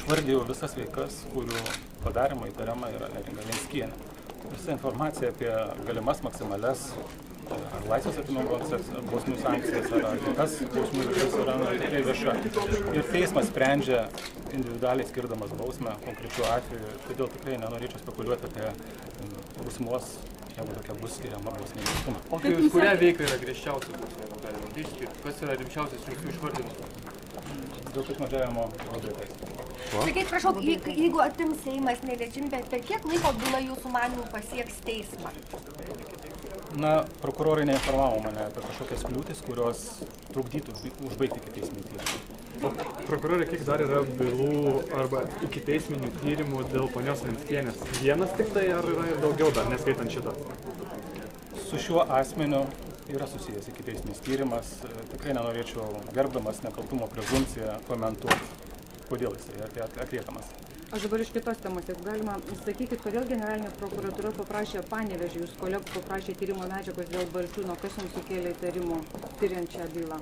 Išvardėjau visas veikas, kurių padarimo įtariama yra Neringa Venckienė. Visa informacija apie galimas maksimalias ar laisvės atėmimo bausmių sankcijas ar kitas bausmių rūšis yra tikrai vieša. Ir teismas sprendžia individualiai skirdamas bausmę konkrečiu atveju, todėl tikrai nenorėčiau spekuliuoti apie būsimos, jeigu tokia bus skiriama bausmė suma. O kurią veiką yra griežčiausia bausmė? Kas yra rimčiausias jūsų išvardymas? Dėl piktnaudžiavimo objektais. Sakykit, prašau, jeigu atims Seimas neliečiamybę, per kiek laiko byla jūsų manymų pasieks teismą? Na, prokurorai neinformavo mane apie kažkokias kliūtis, kurios trukdytų užbaigti ikiteisminį tyrimą. Prokurorai, kiek dar yra bylų arba ikiteisminių tyrimų dėl ponios Venckienės? Vienas tik tai ar yra ir daugiau dar, neskaitant šitą? Su šiuo asmeniu yra susijęs ikiteisminis tyrimas. Tikrai nenorėčiau, gerbdamas nekaltumo prezumpciją, komentuoti, kodėl jis atliekamas. Aš dabar iš kitos temos, jeigu galima, sakykit, kodėl generalinė prokuratūra paprašė Panevėžio, jūs kolegų paprašė tyrimo medžiagos dėl Balčiūno, kas jums sukėlė įtarimų tyriant šią bylą?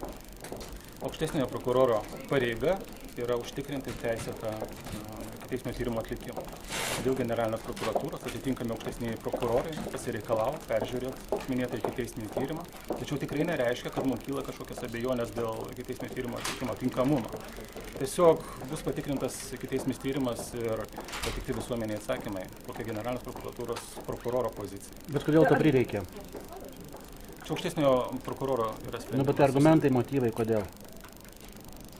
Aukštesniojo prokuroro pareiga yra užtikrinti teisėtą ikiteisminio tyrimo atlikimą. Dėl generalinės prokuratūros atitinkami aukštesnieji prokurorai pasireikalavo peržiūrėti minėtą ikiteisminį tyrimą, tačiau tikrai nereiškia, kad mums kyla kažkokias abejonės dėl ikiteisminio tyrimo atlikimo tinkamumo. Tiesiog bus patikrintas ikiteisminis tyrimas ir patikti visuomeniai atsakymai, kokia generalinės prokuratūros prokuroro pozicija. Bet kodėl to prireikė? Čia aukštesniojo prokuroro yra sprendimas. Nu, bet argumentai, motyvai, kodėl?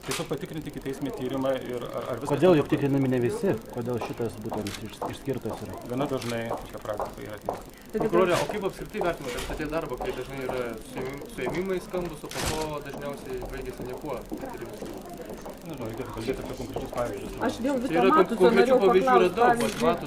Tiesiog patikrinti ikiteisminį tyrimą ir ar viskas... Kodėl juk tikrinami ne visi? Kodėl šitas būtent išskirtas yra? Gana dažnai tokia praktika yra atlikta. Prokurore, o kaip apskritai vertinate paties darbą, kai dažnai yra suėmimai skambus, o po to dažniausiai baigėsi niekuo? Nežinau, reikėtų kalbėti apie konkrečius pavyzdžius. Aš dėl viso Matuzo norėjau paklausti,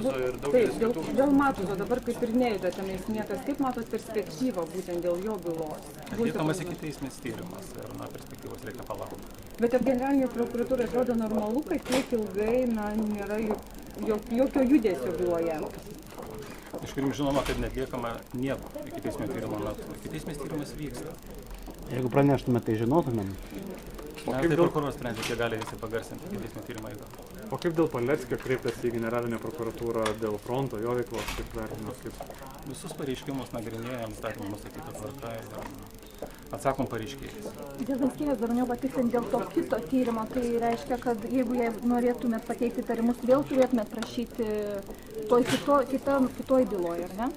dėl Matuzo, dabar kaip ir nejuda tenais niekas, kaip matot perspektyvą būtent dėl jo bylos? Atliekamas ikiteisminis tyrimas ir perspektyvos reikia palaukti. Bet ir generalinė prokuratūra atrodo normalu, kad tiek ilgai nėra jokio judesio byloje. Iš kurių žinoma, kad netliekama nieko ikiteisminio tyrimo metu. Ikiteisminis tyrimas vyksta. Jeigu praneštume, tai žinotumėm. Tai prokuroras sprendžia, kiek gali visi pagarsinti ikiteisminio tyrimo eigą. O kaip dėl Paleckio kreipėsi į generalinę prokuratūrą dėl fronto, jo veiklos, kaip vertinimas, kaip? Visus pareiškimus nagrinėjam, įstatymų nustatyta tvarka ir atsakom pareiškėjais. Dėl Venckienės dar norėjau patikslinti dėl to kito tyrimo, tai reiškia, kad jeigu jie norėtumėt pateikti įtarimus, vėl turėtumėt prašyti kitoj byloje, ar ne?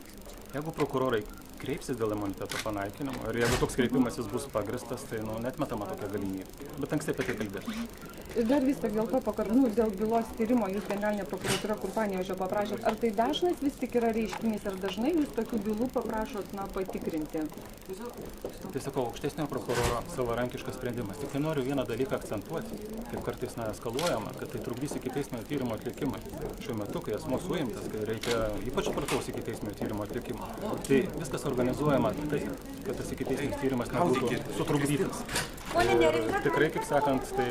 Jeigu prokurorai kreipsis dėl imuniteto panaikinimo ir jeigu toks kreipimasis bus pagristas, tai neatmetama tokia galimybė. Bet anksti apie tai kalbėti. Dar vis tik dėl to, dėl bylos tyrimo jūs generalinė prokuratūra kur Panevėžio paprašėt, ar tai dažnas vis tik yra reiškinys, ar dažnai jūs tokių bylų paprašot patikrinti? Tai sakau, aukštesnio prokuroro savarankiškas sprendimas. Tik tai noriu vieną dalyką akcentuoti, kaip kartais eskaluojama, kad tai trukdys ikiteisminio tyrimo atlikimai. Šiuo metu, kai asmuo suimtas, kai reikia ypač spartaus ikiteisminio tyrimo atlikimo, tai viskas organizuojama taip, kad tas ikiteisminis tyrimas nebūtų sutrukdytas. Tikrai, kaip sakant, tai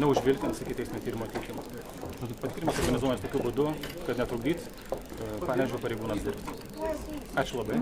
neužvilkins ikiteisminio tyrimo atlikimo. Patikrinimas organizuojamas tokiu būdu, kad netrukdyt Panevėžio pareigūnams dirbti. Ačiū labai.